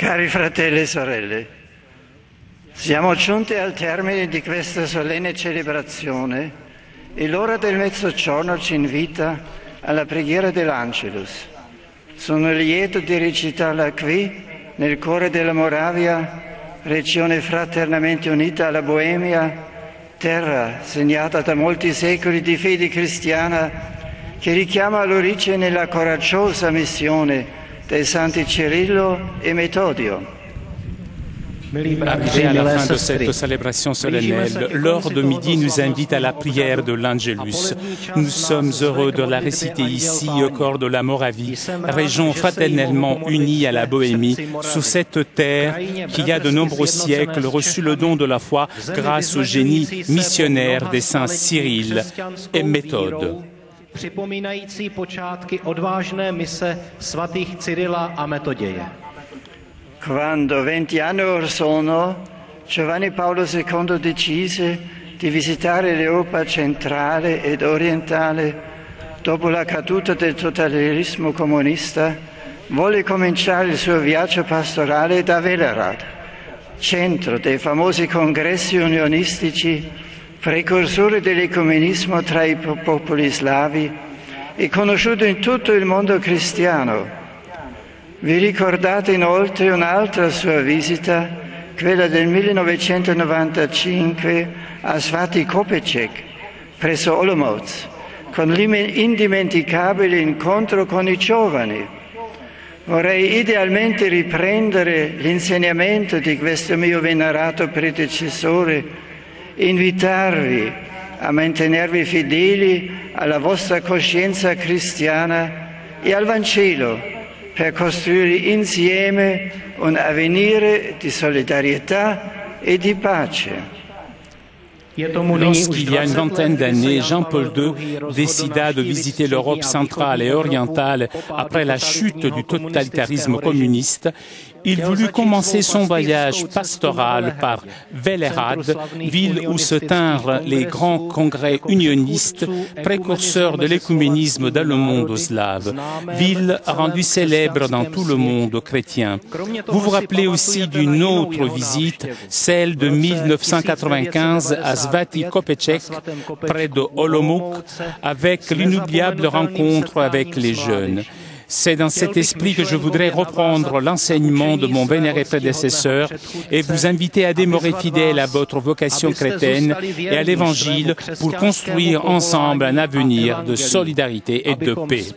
Cari fratelli e sorelle, siamo giunti al termine di questa solenne celebrazione e l'ora del mezzogiorno ci invita alla preghiera dell'Angelus. Sono lieto di recitarla qui, nel cuore della Moravia, regione fraternamente unita alla Boemia, terra segnata da molti secoli di fede cristiana che richiama all'origine la coraggiosa missione dei santi Cirillo et Méthodio. Arrivé à la fin de cette célébration solennelle, l'heure de midi nous invite à la prière de l'Angelus. Nous sommes heureux de la réciter ici au cœur de la Moravie, région fraternellement unie à la Bohémie, sous cette terre qui, il y a de nombreux siècles, reçut le don de la foi grâce au génie missionnaire des saints Cyril et Méthode. Připomínající počátky odvážné mise svatých Cyrila a Metoděje. Quando 20 anni or sono, Giovanni Paolo II decise di visitare l'Europa centrale ed orientale dopo la caduta del totalitarismo comunista, volle cominciare il suo viaggio pastorale da Vellerad, centro dei famosi congressi unionistici, precursore dell'ecumenismo tra i popoli slavi e conosciuto in tutto il mondo cristiano. Vi ricordate inoltre un'altra sua visita, quella del 1995 a Svati Kopeček, presso Olomouc, con l'indimenticabile incontro con i giovani. Vorrei idealmente riprendere l'insegnamento di questo mio venerato predecessore, invitarvi a mantenervi fedeli alla vostra coscienza cristiana e al Vangelo per costruire insieme un avvenire di solidarietà e di pace. Lorsqu'il y a une vingtaine d'années, Jean-Paul II décida de visiter l'Europe centrale et orientale après la chute du totalitarisme communiste. Il voulut commencer son voyage pastoral par Vellerad, ville où se tinrent les grands congrès unionistes, précurseurs de l'écuménisme dans le monde slave, ville rendue célèbre dans tout le monde chrétien. Vous vous rappelez aussi d'une autre visite, celle de 1995 à Svati Kopeček, près de Olomouc, avec l'inoubliable rencontre avec les jeunes. C'est dans cet esprit que je voudrais reprendre l'enseignement de mon vénéré prédécesseur et vous inviter à demeurer fidèle à votre vocation chrétienne et à l'Évangile pour construire ensemble un avenir de solidarité et de paix.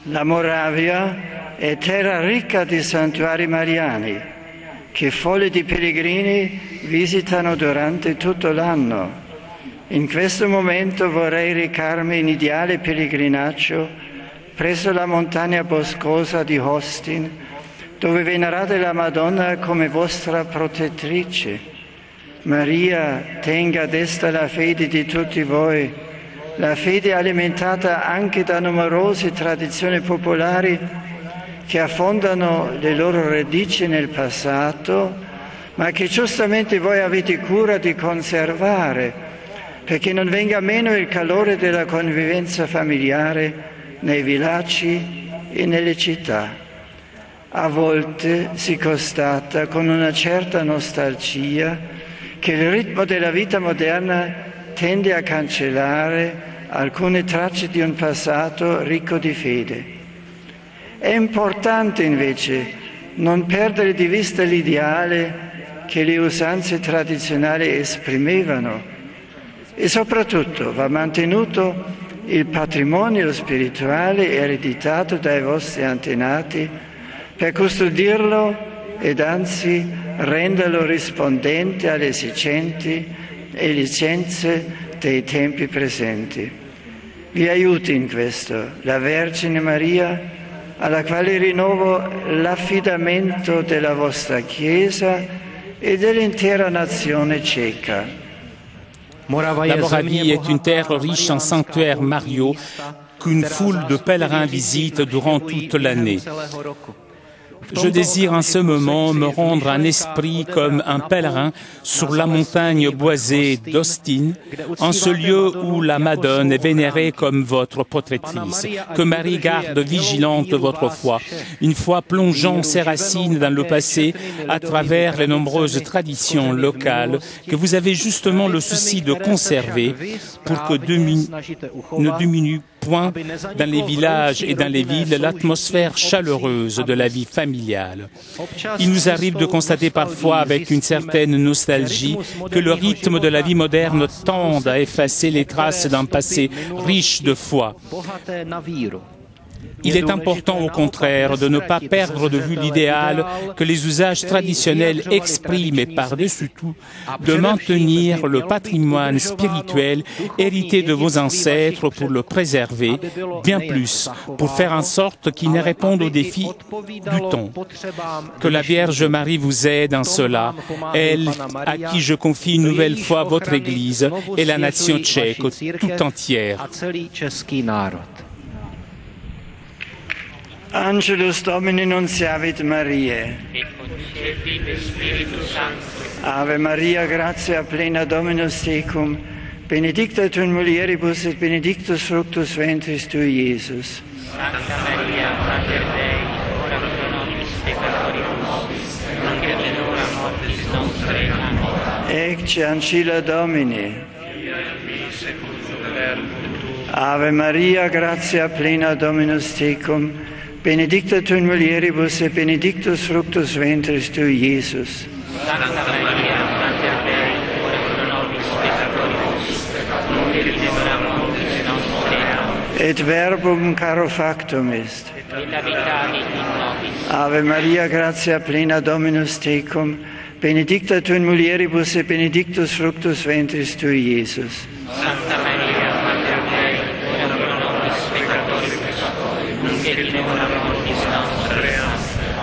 La Moravia è terra ricca di santuari mariani che folle di pellegrini visitano durante tutto l'anno. In questo momento vorrei recarmi in ideale pellegrinaggio presso la montagna boscosa di Hostin, dove venerate la Madonna come vostra protettrice. Maria tenga desta la fede di tutti voi, la fede alimentata anche da numerose tradizioni popolari che affondano le loro radici nel passato, ma che giustamente voi avete cura di conservare, perché non venga meno il calore della convivenza familiare nei villaggi e nelle città. A volte si constata con una certa nostalgia che il ritmo della vita moderna tende a cancellare alcune tracce di un passato ricco di fede. È importante invece non perdere di vista l'ideale che le usanze tradizionali esprimevano, e soprattutto va mantenuto il patrimonio spirituale ereditato dai vostri antenati per custodirlo ed anzi renderlo rispondente alle esigenze dei tempi presenti. Vi aiuti in questo la Vergine Maria, alla quale rinnovo l'affidamento della vostra Chiesa e dell'intera nazione ceca. La Moravie est une terre riche en sanctuaires mariaux qu'une foule de pèlerins visitent durant toute l'année. Je désire en ce moment me rendre en esprit comme un pèlerin sur la montagne boisée d'Austin, en ce lieu où la Madone est vénérée comme votre protectrice. Que Marie garde vigilante votre foi, une foi plongeant ses racines dans le passé à travers les nombreuses traditions locales que vous avez justement le souci de conserver pour que ne diminue point dans les villages et dans les villes l'atmosphère chaleureuse de la vie familiale. Il nous arrive de constater parfois avec une certaine nostalgie que le rythme de la vie moderne tend à effacer les traces d'un passé riche de foi. Il est important, au contraire, de ne pas perdre de vue l'idéal que les usages traditionnels expriment et par-dessus tout, de maintenir le patrimoine spirituel hérité de vos ancêtres pour le préserver, bien plus, pour faire en sorte qu'il ne réponde aux défis du temps. Que la Vierge Marie vous aide en cela, elle à qui je confie une nouvelle fois votre Église et la nation tchèque tout entière. Angelus Domini nunciavit Mariae. Ave Maria, gratia plena Dominus tecum, benedicta tu in mulieribus et benedictus fructus ventris tui, Iesus. Santa Maria, Mater Dei, ora pro nobis peccatoribus, nunc et in hora mortis nostrae. Amen. Ecce ancilla Domini. Ave Maria, gratia plena Dominus tecum, benedicta tu in mulieribus et benedictus fructus ventris tui, Iesus. Santa Maria, Mater Dei, ora pro nobis peccatoribus, nunc et in hora mortis nostrae. Amen. Et verbum caro factum est. Et habitavit in nobis. Ave Maria, gratia plena Dominus tecum, benedicta tu in mulieribus et benedictus fructus ventris tui, Iesus. Santa Maria, Mater Dei, ora pro nobis peccatoribus, nunc et in hora mortis nostrae. Amen.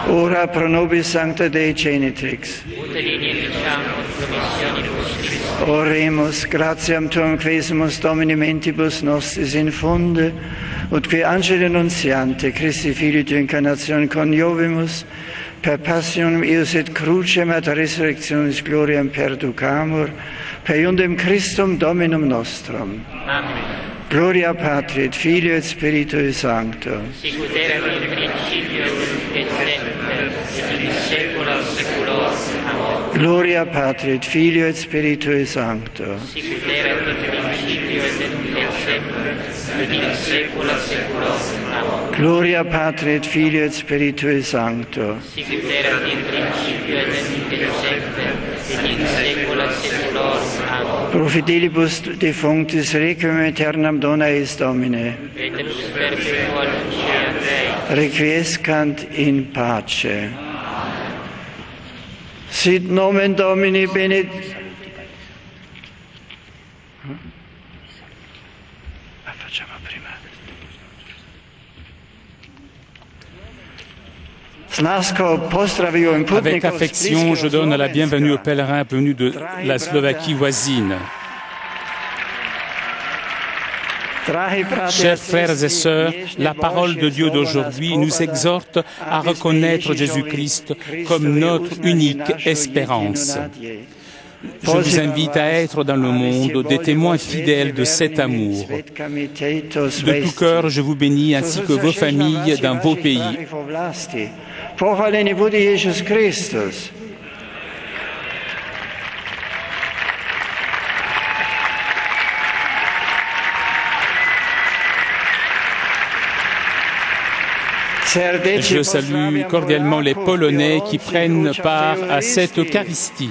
Ora pro nobis sancta Dei Genitrix. Ut diciamur promissionibus Christi. Oremus, gratiam tuam quesimus Domini mentibus nostris infunde, ut qui angeli nuntiante, Christi Filii tu incarnatione coniovimus, per passionum eius et crucem ad resurrectionis gloriam perducamur, per iundem Christum Dominum nostrum. Amen. Gloria Patri et Filio et Spiritui Sancto. Sicut erat in principio et semper, et in saecula saeculorum. Amen. Gloria Patri et Filio et Spiritui Sancto. Sicut erat in principio et semper, et in saecula saeculorum. Amen. Gloria Patri et Filio et Spiritui Sancto. Sicut erat in principio et semper, et in saecula saeculorum. Amen. Pro fidelibus defunctis requiem aeternam dona eis Domine. Et lux perpetua lucia Dei. Requiescant in pace. Sit nomen Domini Facciamo prima. Avec affection, je donne la bienvenue aux pèlerins venus de la Slovaquie voisine. Chers frères et sœurs, la parole de Dieu d'aujourd'hui nous exhorte à reconnaître Jésus-Christ comme notre unique espérance. Je vous invite à être dans le monde des témoins fidèles de cet amour. De tout cœur, je vous bénis ainsi que vos familles dans vos pays. Je salue cordialement les Polonais qui prennent part à cette Eucharistie.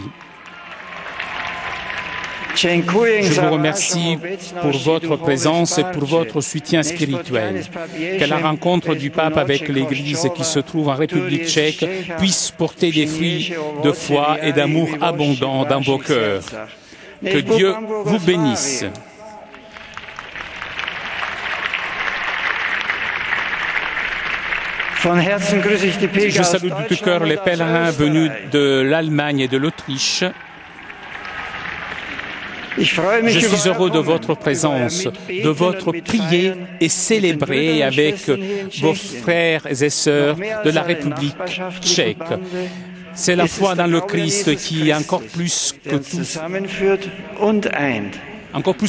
Je vous remercie pour votre présence et pour votre soutien spirituel. Que la rencontre du pape avec l'Église qui se trouve en République tchèque puisse porter des fruits de foi et d'amour abondant dans vos cœurs. Que Dieu vous bénisse. Je salue de tout cœur les pèlerins venus de l'Allemagne et de l'Autriche. Je suis heureux de votre présence, de votre prier et célébrer avec vos frères et sœurs de la République tchèque. C'est la foi dans le Christ qui, encore plus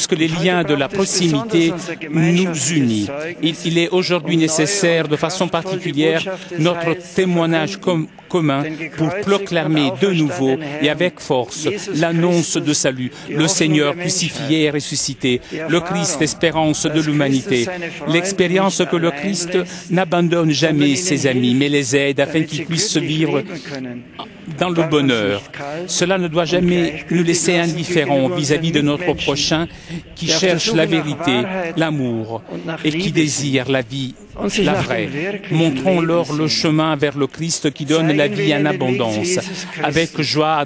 que les liens de la proximité, nous unit. Il est aujourd'hui nécessaire, de façon particulière, notre témoignage commun pour proclamer de nouveau et avec force l'annonce de salut, le Seigneur crucifié et ressuscité, le Christ espérance de l'humanité, l'expérience que le Christ n'abandonne jamais ses amis, mais les aide afin qu'ils puissent vivre dans le bonheur. Cela ne doit jamais nous laisser indifférents vis-à-vis de notre prochain qui cherche la vérité, l'amour et qui désire la vie, la vraie. Montrons-leur le chemin vers le Christ qui donne la vie en abondance. Avec joie,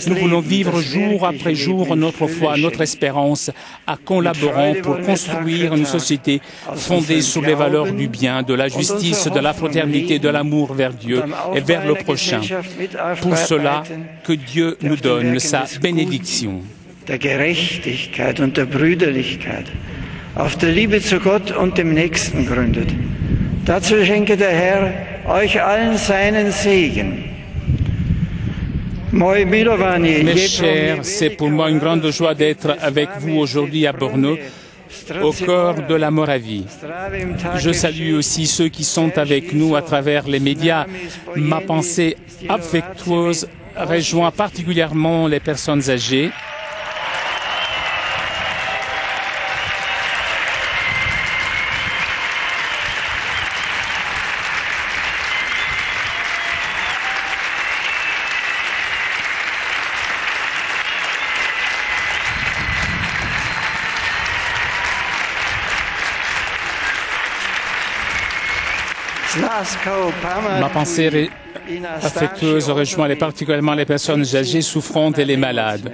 nous voulons vivre jour après jour notre foi, notre espérance, en collaborant pour construire une société fondée sur les valeurs du bien, de la justice, de la fraternité, de l'amour vers Dieu et vers le prochain. Pour cela, que Dieu nous donne sa bénédiction. Der Gerechtigkeit und der Brüderlichkeit, auf der Liebe zu Gott und dem Nächsten gründet. Dazu schenke der Herr euch allen seinen Segen. Mes chers, c'est pour moi une grande joie d'être avec vous aujourd'hui à Brno, au cœur de la Moravie. Je salue aussi ceux qui sont avec nous à travers les médias. Ma pensée affectueuse rejoint particulièrement les personnes âgées. Ma pensée affectueuse rejoint particulièrement les personnes âgées, souffrantes et les malades.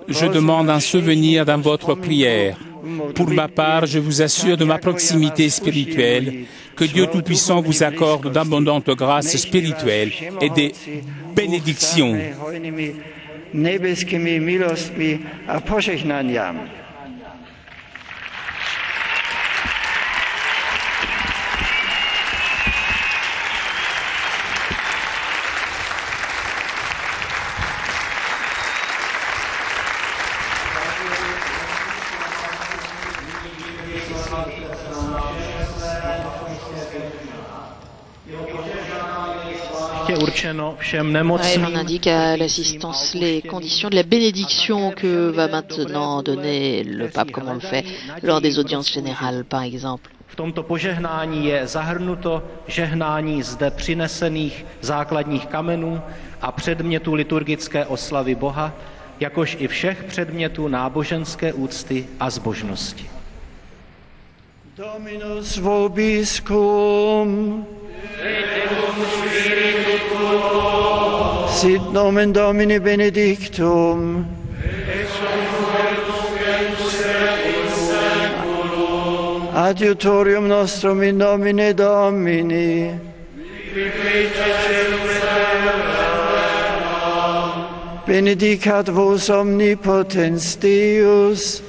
Je demande un souvenir dans votre prière. Pour ma part, je vous assure de ma proximité spirituelle, que Dieu Tout-Puissant vous accorde d'abondantes grâces spirituelles et des bénédictions. On indique à l'assistance les conditions de la bénédiction que va maintenant donner le pape, comme on le fait lors des audiences générales, par exemple. V tomto požehnání je zahrnuto žehnání zde přinesených základních kamenů a předmětů liturgické oslavy Boha, jakož i všech předmětů náboženské úcty a zbožnosti. Dominus vobiscum. Sit nomen Domini benedictum. Adiutorium nostrum in nomine Domini. Benedicat vos omnipotens Deus,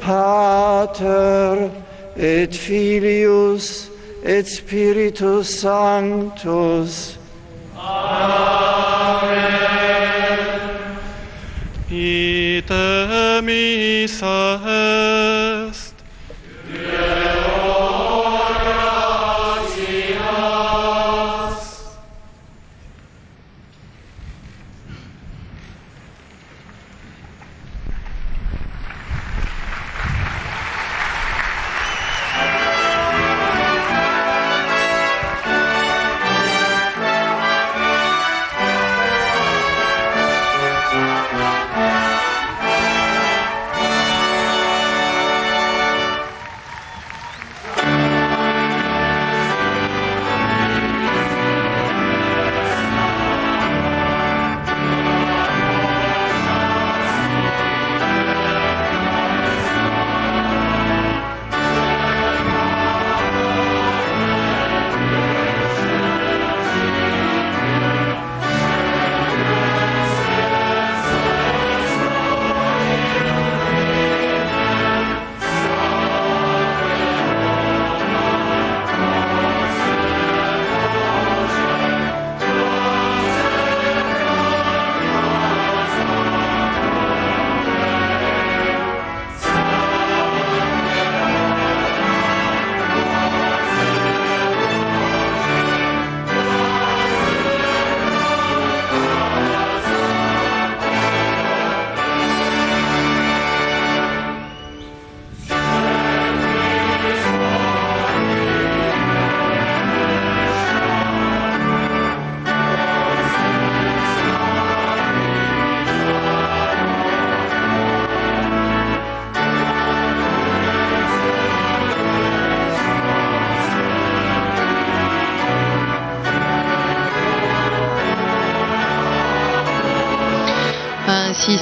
Pater et Filius et Spiritus Sanctus. Amen. Ite missa est.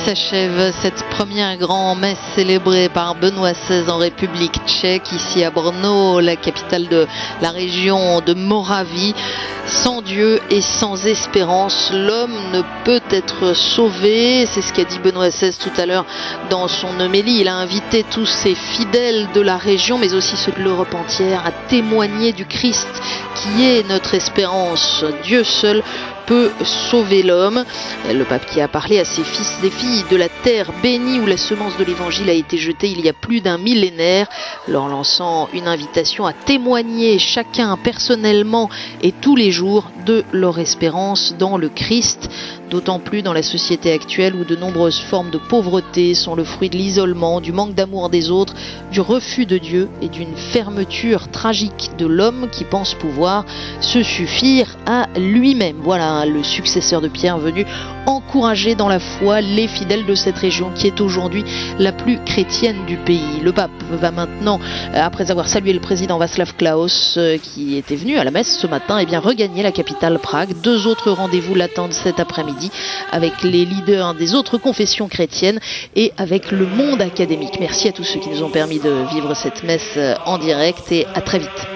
s'achève cette première grand-messe célébrée par Benoît XVI en République tchèque, ici à Brno, la capitale de la région de Moravie. Sans Dieu et sans espérance, l'homme ne peut être sauvé. C'est ce qu'a dit Benoît XVI tout à l'heure dans son homélie. Il a invité tous ses fidèles de la région, mais aussi ceux de l'Europe entière, à témoigner du Christ qui est notre espérance. Dieu seul peut sauver l'homme. Le pape qui a parlé à ses fils et filles de la terre bénie où la semence de l'évangile a été jetée il y a plus d'un millénaire, leur lançant une invitation à témoigner chacun personnellement et tous les jours de leur espérance dans le Christ, d'autant plus dans la société actuelle où de nombreuses formes de pauvreté sont le fruit de l'isolement, du manque d'amour des autres, du refus de Dieu et d'une fermeture tragique de l'homme qui pense pouvoir se suffire à lui-même. Voilà le successeur de Pierre venu encourager dans la foi les fidèles de cette région qui est aujourd'hui la plus chrétienne du pays. Le pape va maintenant, après avoir salué le président Václav Klaus qui était venu à la messe ce matin, eh bien regagner la capitale Prague. 2 autres rendez-vous l'attendent cet après-midi avec les leaders des autres confessions chrétiennes et avec le monde académique. Merci à tous ceux qui nous ont permis de vivre cette messe en direct et à très vite.